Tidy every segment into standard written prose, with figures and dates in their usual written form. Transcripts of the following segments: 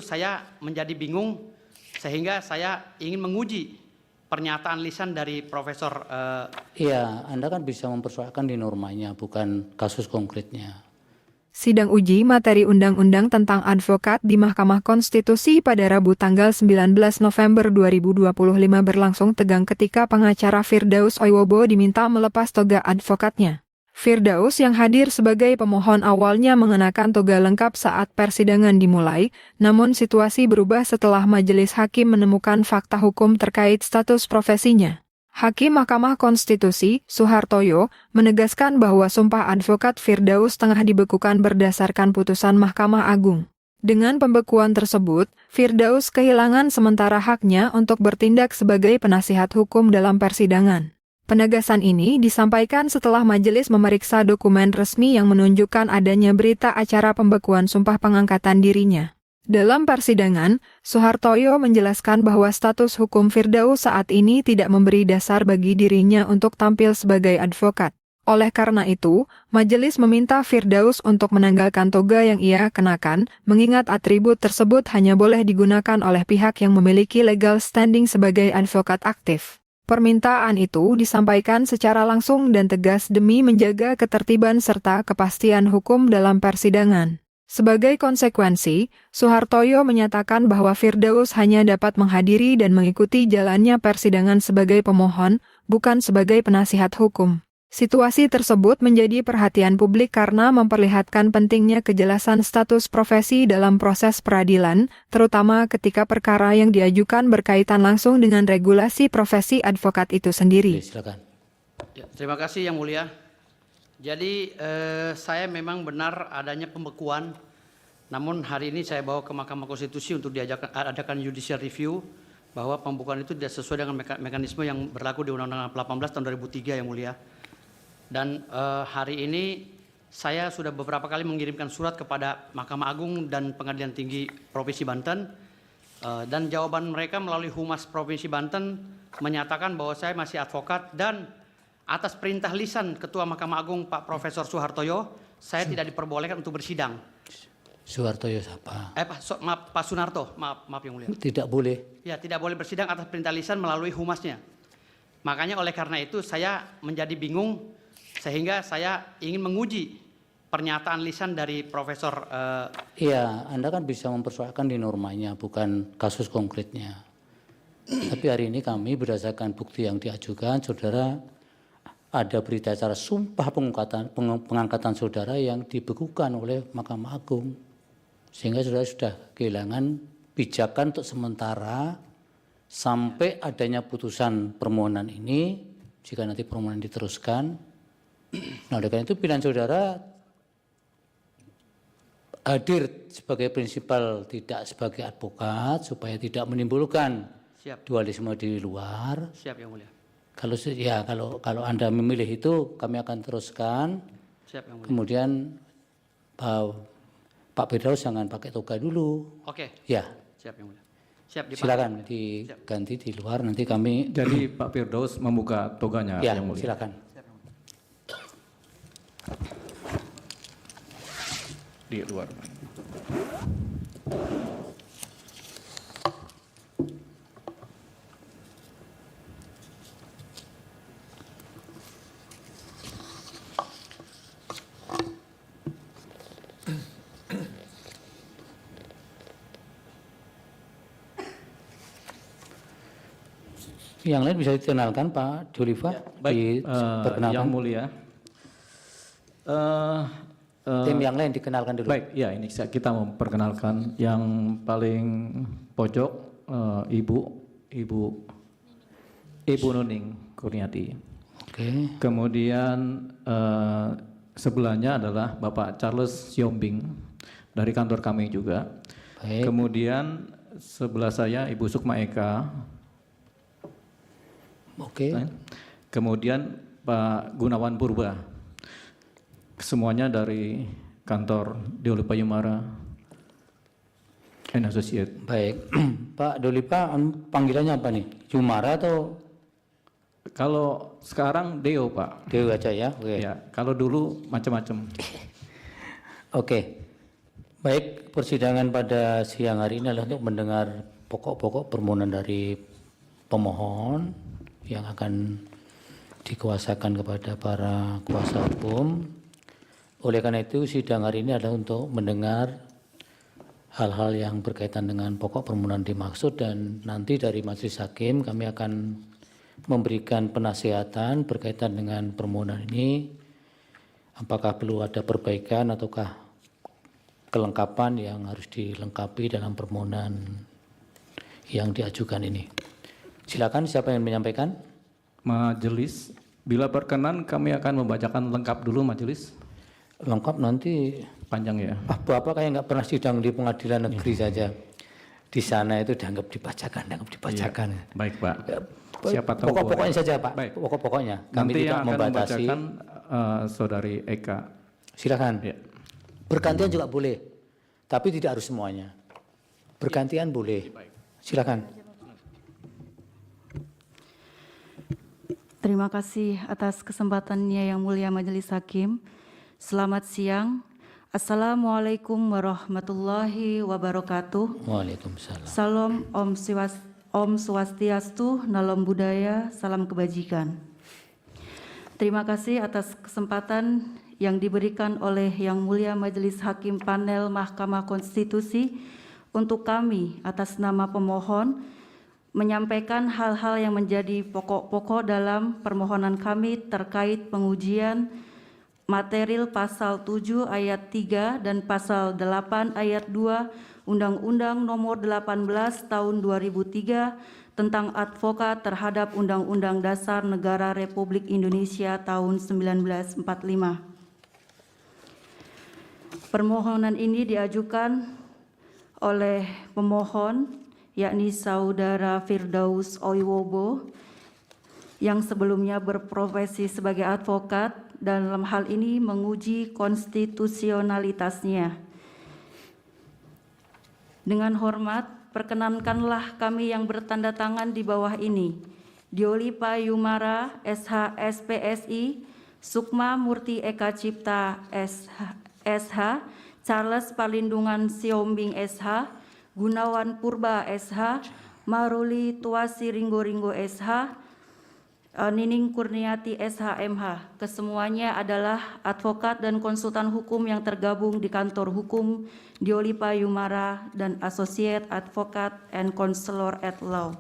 Saya menjadi bingung sehingga saya ingin menguji pernyataan lisan dari Profesor. Iya, Anda kan bisa mempersoalkan di normanya, bukan kasus konkretnya. Sidang uji materi Undang-Undang tentang Advokat di Mahkamah Konstitusi pada Rabu tanggal 19 November 2025 berlangsung tegang ketika pengacara Firdaus Oiwobo diminta melepas toga advokatnya. Firdaus yang hadir sebagai pemohon awalnya mengenakan toga lengkap saat persidangan dimulai, namun situasi berubah setelah majelis hakim menemukan fakta hukum terkait status profesinya. Hakim Mahkamah Konstitusi, Suhartoyo, menegaskan bahwa sumpah advokat Firdaus tengah dibekukan berdasarkan putusan Mahkamah Agung. Dengan pembekuan tersebut, Firdaus kehilangan sementara haknya untuk bertindak sebagai penasihat hukum dalam persidangan. Penegasan ini disampaikan setelah majelis memeriksa dokumen resmi yang menunjukkan adanya berita acara pembekuan sumpah pengangkatan dirinya. Dalam persidangan, Suhartoyo menjelaskan bahwa status hukum Firdaus saat ini tidak memberi dasar bagi dirinya untuk tampil sebagai advokat. Oleh karena itu, majelis meminta Firdaus untuk menanggalkan toga yang ia kenakan, mengingat atribut tersebut hanya boleh digunakan oleh pihak yang memiliki legal standing sebagai advokat aktif. Permintaan itu disampaikan secara langsung dan tegas demi menjaga ketertiban serta kepastian hukum dalam persidangan. Sebagai konsekuensi, Suhartoyo menyatakan bahwa Firdaus hanya dapat menghadiri dan mengikuti jalannya persidangan sebagai pemohon, bukan sebagai penasihat hukum. Situasi tersebut menjadi perhatian publik karena memperlihatkan pentingnya kejelasan status profesi dalam proses peradilan, terutama ketika perkara yang diajukan berkaitan langsung dengan regulasi profesi advokat itu sendiri. Silakan. Ya, terima kasih Yang Mulia. Jadi saya memang benar adanya pembekuan, namun hari ini saya bawa ke Mahkamah Konstitusi untuk diadakan judicial review bahwa pembekuan itu tidak sesuai dengan mekanisme yang berlaku di Undang-Undang 18 tahun 2003 Yang Mulia. Dan hari ini saya sudah beberapa kali mengirimkan surat kepada Mahkamah Agung dan Pengadilan Tinggi Provinsi Banten, dan jawaban mereka melalui Humas Provinsi Banten menyatakan bahwa saya masih advokat, dan atas perintah lisan Ketua Mahkamah Agung Pak Profesor Suhartoyo, saya tidak diperbolehkan untuk bersidang. Suhartoyo siapa? Pak Sunarto, maaf Yang Mulia. Tidak boleh. Ya, tidak boleh bersidang atas perintah lisan melalui humasnya. Makanya oleh karena itu saya menjadi bingung sehingga saya ingin menguji pernyataan lisan dari Profesor. Iya, Anda kan bisa mempersoalkan di normanya, bukan kasus konkretnya. Tapi hari ini kami berdasarkan bukti yang diajukan, saudara ada berita acara sumpah pengangkatan saudara yang dibekukan oleh Mahkamah Agung. Sehingga saudara sudah kehilangan pijakan untuk sementara sampai adanya putusan permohonan ini. Jika nanti permohonan diteruskan, nah oleh karena itu pilihan saudara hadir sebagai prinsipal, tidak sebagai advokat, supaya tidak menimbulkan dualisme di luar. Siap Yang Mulia. Kalau Anda memilih itu, kami akan teruskan. Siap Yang Mulia. Kemudian Pak Firdaus jangan pakai toga dulu. Oke. Ya. Siap Yang Mulia. Siap, silakan diganti di luar, nanti kami. Jadi Pak Firdaus membuka toganya ya, Yang Mulia. Silakan. Di luar. Yang lain bisa dikenalkan Pak Doliva. Ya, baik, Yang Mulia. Tim yang lain dikenalkan dulu. Baik, ya ini kita memperkenalkan yang paling pojok Ibu Nuning Kurniati. Oke. Kemudian sebelahnya adalah Bapak Charles Siombing dari kantor kami juga. Baik. Kemudian sebelah saya Ibu Sukma Eka. Oke. Kemudian Pak Gunawan Purba. Semuanya dari kantor Deoli Payumara and Associate. Baik. Pak Dolipa, panggilannya apa nih? Jumara atau? Kalau sekarang Deo Pak. Deo aja ya. Oke. Ya, kalau dulu macam-macam. Oke. Baik, persidangan pada siang hari ini adalah untuk mendengar pokok-pokok permohonan dari pemohon yang akan dikuasakan kepada para kuasa hukum. Oleh karena itu, sidang hari ini adalah untuk mendengar hal-hal yang berkaitan dengan pokok permohonan dimaksud, dan nanti dari majelis hakim kami akan memberikan penasihatan berkaitan dengan permohonan ini, apakah perlu ada perbaikan ataukah kelengkapan yang harus dilengkapi dalam permohonan yang diajukan ini. Silakan, siapa yang menyampaikan? Majelis, bila berkenan kami akan membacakan lengkap dulu majelis. Lengkap nanti. Panjang ya. Bapak kayak nggak pernah sidang di pengadilan negeri saja. Di sana itu dianggap dibacakan. Iya. Baik Pak. Siapa tahu Pokok-pokoknya saja Pak. Baik. Pokok-pokoknya. Kami Nanti tidak yang akan membatasi. membacakan Saudari Eka. Silakan. Ya. Bergantian juga boleh, tapi tidak harus semuanya. Bergantian boleh. Silakan. Terima kasih atas kesempatannya yang mulia Majelis Hakim. Selamat siang. Assalamualaikum warahmatullahi wabarakatuh. Waalaikumsalam. Salam Om Swastiastu, Nalom Buddhaya, salam kebajikan. Terima kasih atas kesempatan yang diberikan oleh Yang Mulia Majelis Hakim Panel Mahkamah Konstitusi untuk kami atas nama pemohon menyampaikan hal-hal yang menjadi pokok-pokok dalam permohonan kami terkait pengujian material pasal 7 ayat 3 dan pasal 8 ayat 2 Undang-Undang Nomor 18 Tahun 2003 tentang advokat terhadap Undang-Undang Dasar Negara Republik Indonesia tahun 1945. Permohonan ini diajukan oleh pemohon yakni Saudara Firdaus Oiwobo yang sebelumnya berprofesi sebagai advokat dan dalam hal ini menguji konstitusionalitasnya. Dengan hormat, perkenankanlah kami yang bertanda tangan di bawah ini. Diolipa Yumara, SH, SPSI, Sukma Murti Eka Cipta, SH, Charles Palindungan Siombing, SH, Gunawan Purba, SH, Maruli Tuasi Ringgo, SH, Nining Kurniati, SH.MH. Kesemuanya adalah advokat dan konsultan hukum yang tergabung di kantor hukum Diolipa Yumara dan Associate Advocate and Counselor at Law.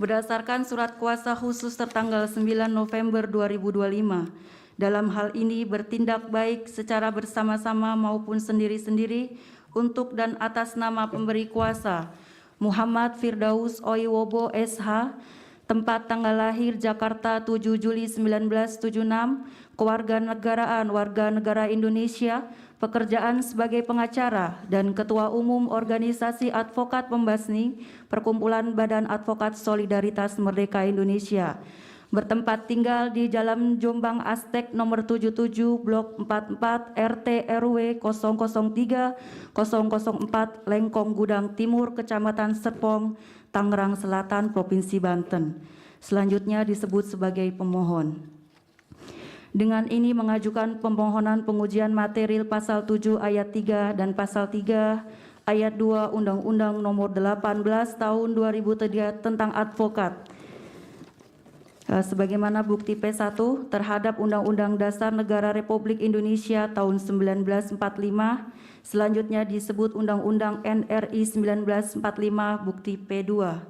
Berdasarkan surat kuasa khusus tertanggal 9 November 2025, dalam hal ini bertindak baik secara bersama-sama maupun sendiri-sendiri untuk dan atas nama pemberi kuasa Muhammad Firdaus Oiwobo, SH, tempat tanggal lahir Jakarta 7 Juli 1976, kewarganegaraan warga negara Indonesia, pekerjaan sebagai pengacara dan Ketua Umum Organisasi Advokat Pembasni Perkumpulan Badan Advokat Solidaritas Merdeka Indonesia, bertempat tinggal di Jalan Jombang Aztek nomor 77 Blok 44 RT RW 003 004 Lengkong Gudang Timur Kecamatan Serpong, Tangerang Selatan, Provinsi Banten. Selanjutnya disebut sebagai pemohon. Dengan ini mengajukan pemohonan pengujian material pasal 7 ayat 3 dan pasal 3 ayat 2 Undang-Undang Nomor 18 Tahun 2003 tentang advokat. Sebagaimana bukti P1 terhadap Undang-Undang Dasar Negara Republik Indonesia tahun 1945, selanjutnya disebut Undang-Undang NRI 1945 bukti P2.